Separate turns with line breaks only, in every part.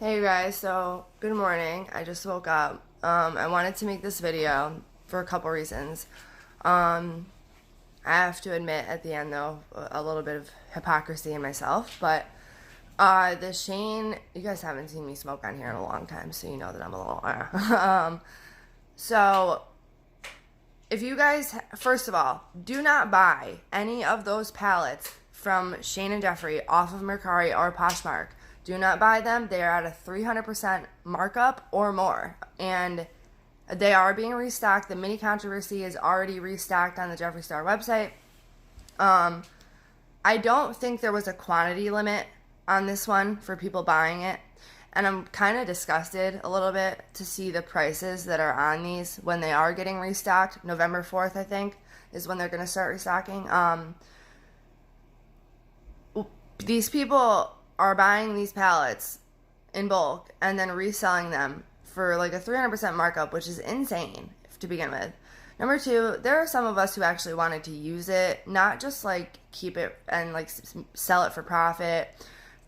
Hey guys, so good morning. I just woke up. I wanted to make this video for a couple reasons. I have to admit at the end though, a little bit of hypocrisy in myself, but the Shane, you guys haven't seen me smoke on here in a long time, so you know that I'm a little so if you guys, first of all, do not buy any of those palettes from Shane and Jeffree off of Mercari or Poshmark. Do not buy them. They are at a 300% markup or more. And they are being restocked. The mini controversy is already restocked on the Jeffree Star website. I don't think there was a quantity limit on this one for people buying it. And I'm kind of disgusted a little bit to see the prices that are on these when they are getting restocked. November 4th, I think, is when they're going to start restocking. These people are buying these pallets in bulk and then reselling them for like a 300% markup, which is insane to begin with. Number two, there are some of us who actually wanted to use it, not just like keep it and like sell it for profit.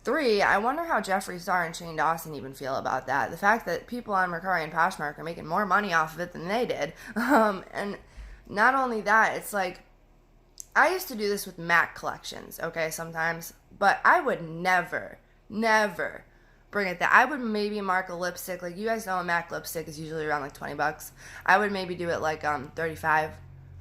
Three, I wonder how Jeffree Star and Shane Dawson even feel about that. The fact that people on Mercari and Poshmark are making more money off of it than they did. And not only that, it's like, I used to do this with MAC collections, okay, sometimes, but I would never bring it that. I would maybe mark a lipstick, like you guys know a MAC lipstick is usually around like 20 bucks. I would maybe do it like 35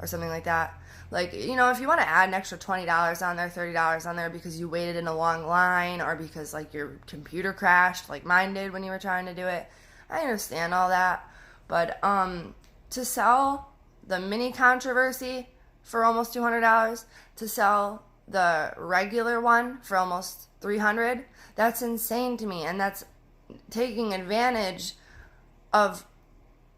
or something like that. Like, you know, if you want to add an extra $20 on there, $30 on there because you waited in a long line or because like your computer crashed like mine did when you were trying to do it, I understand all that. But to sell the mini controversy for almost $200, to sell the regular one for almost $300, that's insane to me. And that's taking advantage of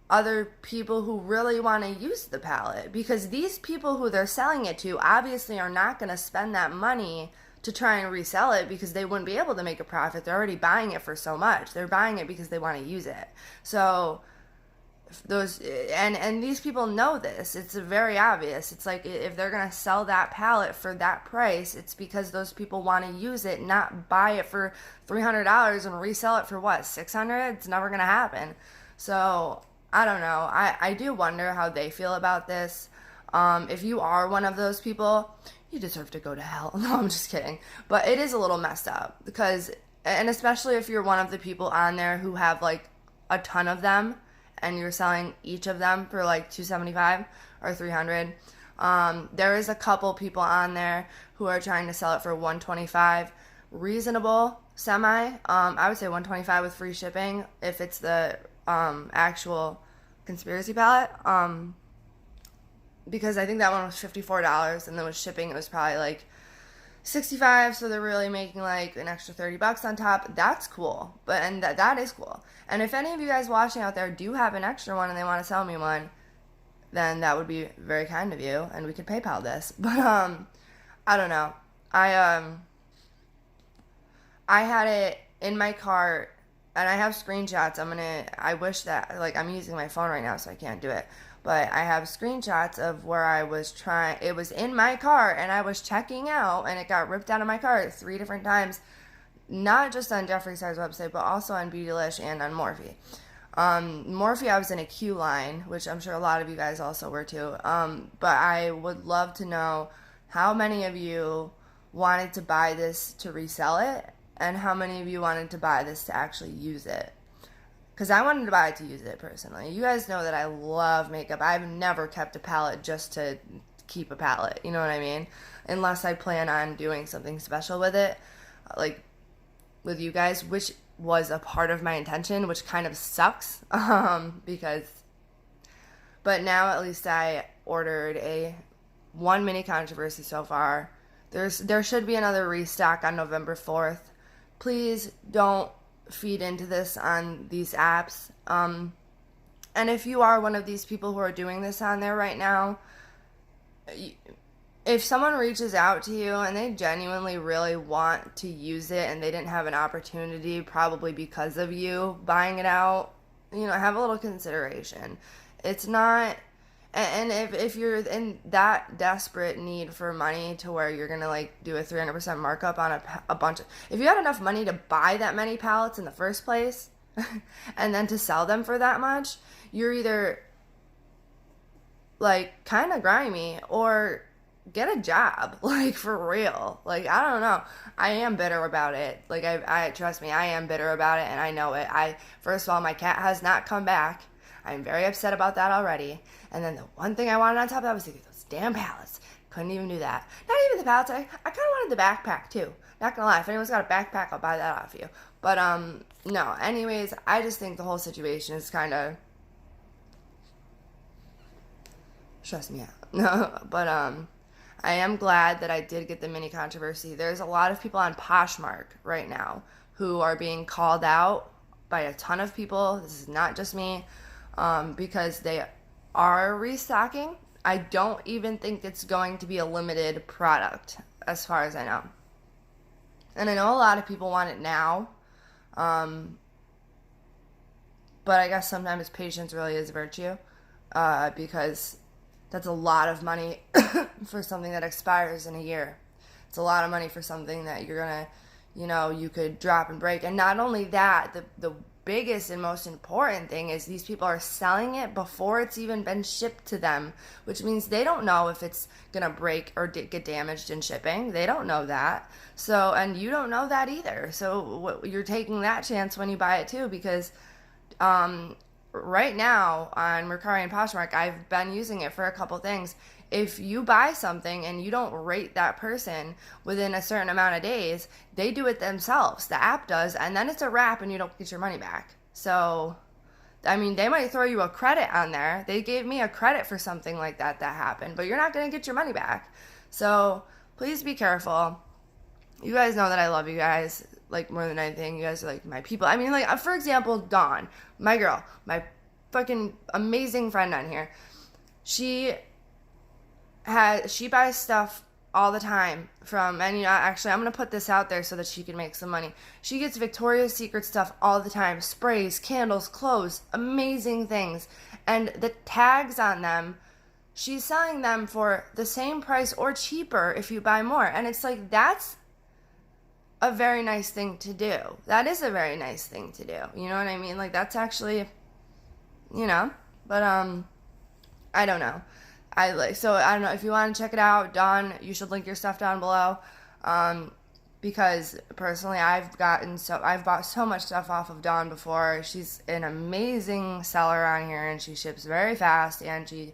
other people who really want to use the palette, because these people who they're selling it to obviously are not going to spend that money to try and resell it because they wouldn't be able to make a profit. They're already buying it for so much. They're buying it because they want to use it. So those and these people know this. It's very obvious. It's like if they're going to sell that palette for that price, it's because those people want to use it, not buy it for $300 and resell it for what, $600? It's never going to happen. So I don't know. I do wonder how they feel about this. If you are one of those people, you deserve to go to hell. No, I'm just kidding. But it is a little messed up because, and especially if you're one of the people on there who have like a ton of them and you're selling each of them for like $275 or $300. There is a couple people on there who are trying to sell it for $125. Reasonable, semi. I would say $125 with free shipping if it's the actual conspiracy palette, because I think that one was $54 and then with shipping it was probably like $65, so they're really making like an extra $30 on top. That's cool, but and that is cool. And if any of you guys watching out there do have an extra one and they want to sell me one, then that would be very kind of you and we could PayPal this. But I don't know. I had it in my cart and I have screenshots. I wish that, like, I'm using my phone right now, so I can't do it. But I have screenshots of where I was trying, it was in my cart, and I was checking out, and it got ripped out of my cart 3 different times. Not just on Jeffree Star's website, but also on Beautylish and on Morphe. Morphe, I was in a queue line, which I'm sure a lot of you guys also were too. But I would love to know how many of you wanted to buy this to resell it, and how many of you wanted to buy this to actually use it. Because I wanted to buy it to use it personally. You guys know that I love makeup. I've never kept a palette just to keep a palette. You know what I mean? Unless I plan on doing something special with it. Like with you guys, which was a part of my intention, which kind of sucks. Because... But now at least I ordered one mini controversy so far. There should be another restock on November 4th. Please don't feed into this on these apps. And if you are one of these people who are doing this on there right now, if someone reaches out to you and they genuinely really want to use it and they didn't have an opportunity probably because of you buying it out, you know, have a little consideration. It's not, And if you're in that desperate need for money to where you're gonna like do a 300% markup on a bunch of, if you had enough money to buy that many pallets in the first place, and then to sell them for that much, you're either like kind of grimy or get a job, like for real. Like, I don't know. I am bitter about it. Like, I trust me, I am bitter about it, and I know it. First of all, my cat has not come back. I'm very upset about that already. And then the one thing I wanted on top of that was to get those damn pallets. Couldn't even do that. Not even the pallets. I kind of wanted the backpack too. Not gonna lie. If anyone's got a backpack, I'll buy that off you. But no. Anyways, I just think the whole situation is kind of stressed me out. No, but I am glad that I did get the mini controversy. There's a lot of people on Poshmark right now who are being called out by a ton of people. This is not just me, because they are restocking. I don't even think it's going to be a limited product, as far as I know. And I know a lot of people want it now, but I guess sometimes patience really is a virtue, because that's a lot of money for something that expires in a year. It's a lot of money for something that you're gonna, you could drop and break. And not only that, the biggest and most important thing is these people are selling it before it's even been shipped to them, which means they don't know if it's gonna break or get damaged in shipping. They don't know that. So, and you don't know that either. So you're taking that chance when you buy it too, because right now on Mercari and Poshmark, I've been using it for a couple things. If you buy something and you don't rate that person within a certain amount of days, they do it themselves. The app does, and then it's a wrap and you don't get your money back. So, I mean, they might throw you a credit on there. They gave me a credit for something like that happened, but you're not going to get your money back. So, please be careful. You guys know that I love you guys, like, more than anything. You guys are, like, my people. I mean, like, for example, Dawn, my girl, my fucking amazing friend on here. She buys stuff all the time from, and actually I'm going to put this out there so that she can make some money. She gets Victoria's Secret stuff all the time. Sprays, candles, clothes, amazing things. And the tags on them, she's selling them for the same price or cheaper if you buy more. And it's like, that's a very nice thing to do. That is a very nice thing to do. You know what I mean? Like, that's actually, but I don't know. I don't know, if you want to check it out, Dawn, you should link your stuff down below, because personally I've bought so much stuff off of Dawn before. She's an amazing seller on here, and she ships very fast, and she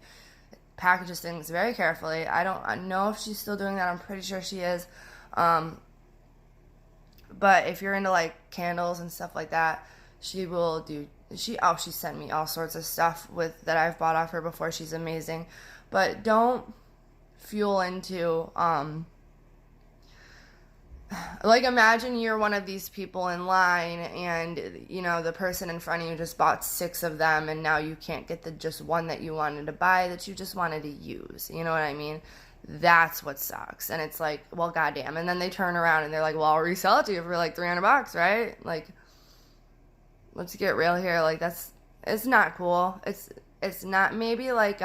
packages things very carefully. I don't know if she's still doing that. I'm pretty sure she is, but if you're into like candles and stuff like that, she will do. She sent me all sorts of stuff that I've bought off her before. She's amazing. But don't fuel into, like, imagine you're one of these people in line and, the person in front of you just bought 6 of them, and now you can't get the just one that you wanted to buy that you just wanted to use. You know what I mean? That's what sucks. And it's like, well, goddamn. And then they turn around and they're like, well, I'll resell it to you for like $300, right? Like, let's get real here. Like, it's not cool. It's not, maybe like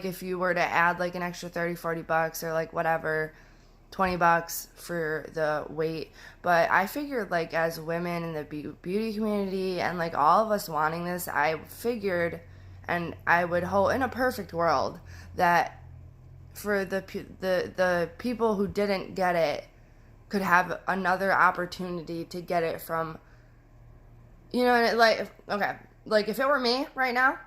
if you were to add like an extra $30-$40 or like whatever, $20 for the weight. But I figured, like, as women in the beauty community and like all of us wanting this, I figured, and I would hope in a perfect world, that for the people who didn't get it could have another opportunity to get it from, like, okay, like if it were me right now,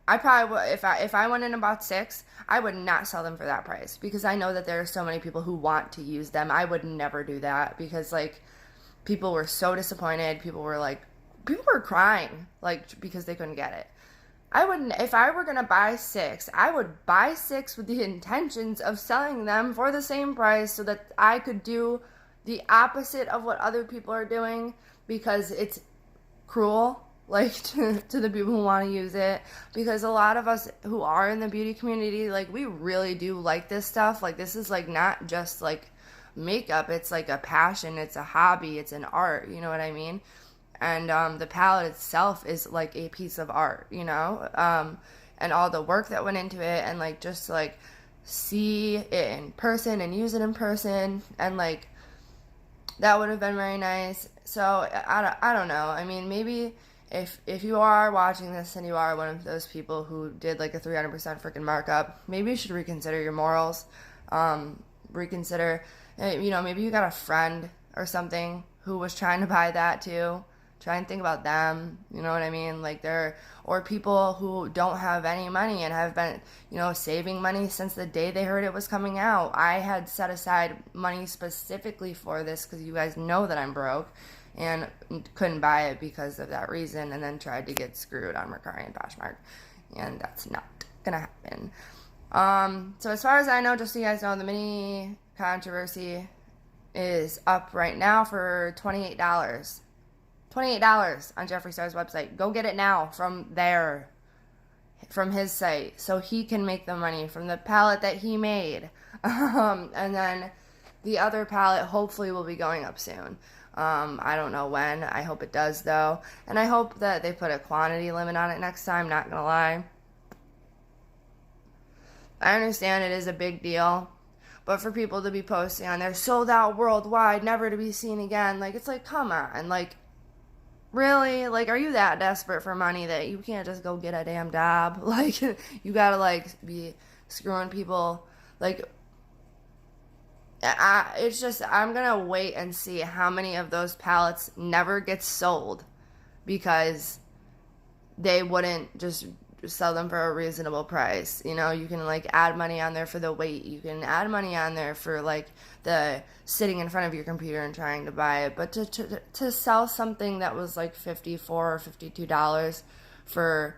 I probably would, if I went in and bought 6, I would not sell them for that price, because I know that there are so many people who want to use them. I would never do that, because like people were so disappointed. People were crying, like, because they couldn't get it. I wouldn't, if I were gonna buy 6, I would buy 6 with the intentions of selling them for the same price, so that I could do the opposite of what other people are doing, because it's cruel, like, to the people who want to use it. Because a lot of us who are in the beauty community, like, we really do like this stuff. Like, this is like not just like makeup, it's like a passion, it's a hobby, it's an art, you know what I mean? And the palette itself is like a piece of art, and all the work that went into it, and like just to like see it in person and use it in person, and like that would have been very nice. So I don't know. I mean, maybe if you are watching this and you are one of those people who did like a 300% freaking markup, maybe you should reconsider your morals. Reconsider, you know, maybe you got a friend or something who was trying to buy that too. Try and think about them, you know what I mean? Like or people who don't have any money and have been, you know, saving money since the day they heard it was coming out. I had set aside money specifically for this because you guys know that I'm broke and couldn't buy it because of that reason, and then tried to get screwed on Mercari and Poshmark, and that's not gonna happen. So as far as I know, just so you guys know, the mini controversy is up right now for $28. $28 on Jeffree Star's website. Go get it now from there, from his site, so he can make the money from the palette that he made. And then the other palette hopefully will be going up soon. I don't know when. I hope it does, though. And I hope that they put a quantity limit on it next time, not gonna lie. I understand it is a big deal, but for people to be posting on there, sold out worldwide, never to be seen again, like, it's like, come on, like, really? Like, are you that desperate for money that you can't just go get a damn job? Like, you gotta, like, be screwing people. Like, it's just, I'm gonna wait and see how many of those palettes never get sold because they wouldn't just sell them for a reasonable price. You know, you can like add money on there for the weight, you can add money on there for like the sitting in front of your computer and trying to buy it, but to sell something that was like $54 or $52 for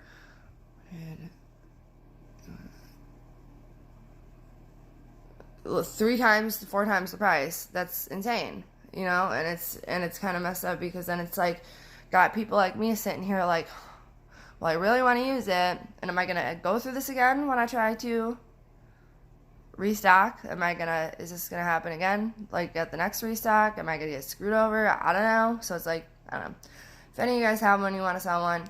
three times, four times the price, that's insane, you know. And it's kind of messed up because then it's like got people like me sitting here like, well, I really want to use it, and am I going to go through this again when I try to restock? Is this going to happen again, like at the next restock? Am I going to get screwed over? I don't know. So it's like, I don't know. If any of you guys have one, you want to sell one,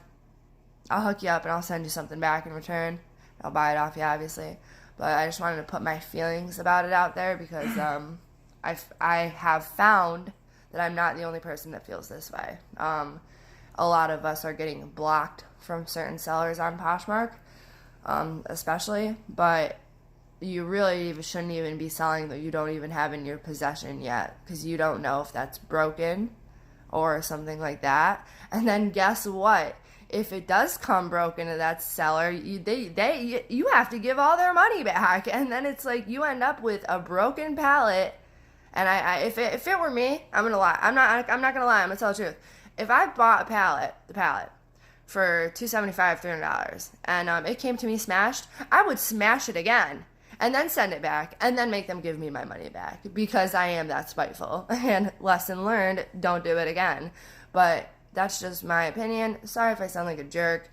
I'll hook you up and I'll send you something back in return. I'll buy it off you, obviously. But I just wanted to put my feelings about it out there because I have found that I'm not the only person that feels this way. A lot of us are getting blocked from certain sellers on Poshmark, especially, but you really shouldn't even be selling that you don't even have in your possession yet, because you don't know if that's broken or something like that. And then guess what? If it does come broken to that seller, you have to give all their money back, and then it's like you end up with a broken palette. And if it were me, I'm gonna lie. I'm not gonna lie. I'm gonna tell the truth. If I bought the palette for $275, $300, and it came to me smashed, I would smash it again and then send it back and then make them give me my money back because I am that spiteful. And lesson learned, don't do it again. But that's just my opinion. Sorry if I sound like a jerk,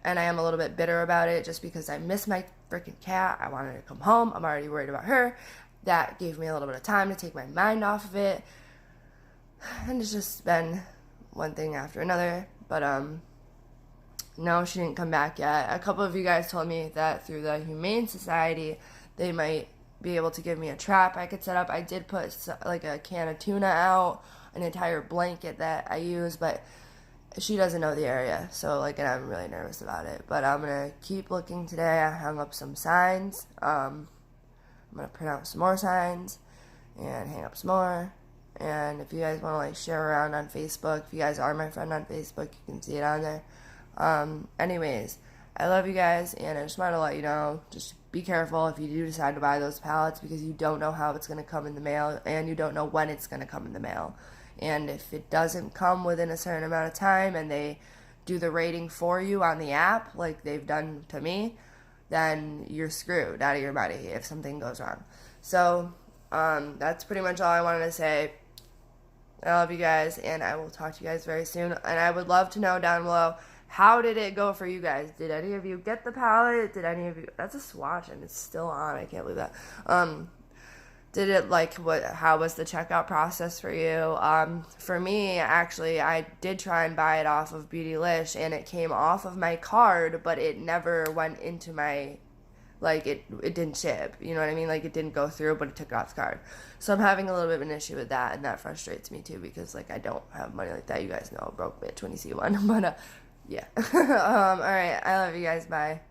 and I am a little bit bitter about it just because I miss my freaking cat. I wanted to come home. I'm already worried about her. That gave me a little bit of time to take my mind off of it. And it's just been one thing after another. But no, she didn't come back yet. A couple of you guys told me that through the Humane Society they might be able to give me a trap I could set up. I did put like a can of tuna out, an entire blanket that I use, but she doesn't know the area, so like, and I'm really nervous about it. But I'm gonna keep looking today. I hung up some signs. I'm gonna print out some more signs and hang up some more. And if you guys want to like share around on Facebook, if you guys are my friend on Facebook, you can see it on there. Anyways, I love you guys, and I just want to let you know, just be careful if you do decide to buy those palettes, because you don't know how it's going to come in the mail, and you don't know when it's going to come in the mail. And if it doesn't come within a certain amount of time and they do the rating for you on the app like they've done to me, then you're screwed out of your money if something goes wrong. So that's pretty much all I wanted to say. I love you guys, and I will talk to you guys very soon. And I would love to know down below, how did it go for you guys? Did any of you get the palette? Did any of you... That's a swatch, and it's still on. I can't believe that. Did it like how was the checkout process for you? For me, actually, I did try and buy it off of Beautylish, and it came off of my card, but it never went into my, like, it didn't ship. You know what I mean? Like, it didn't go through, but it took it off the card. So I'm having a little bit of an issue with that, and that frustrates me too, because, like, I don't have money like that. You guys know, broke bitch when you see one. But yeah. All right, I love you guys. Bye.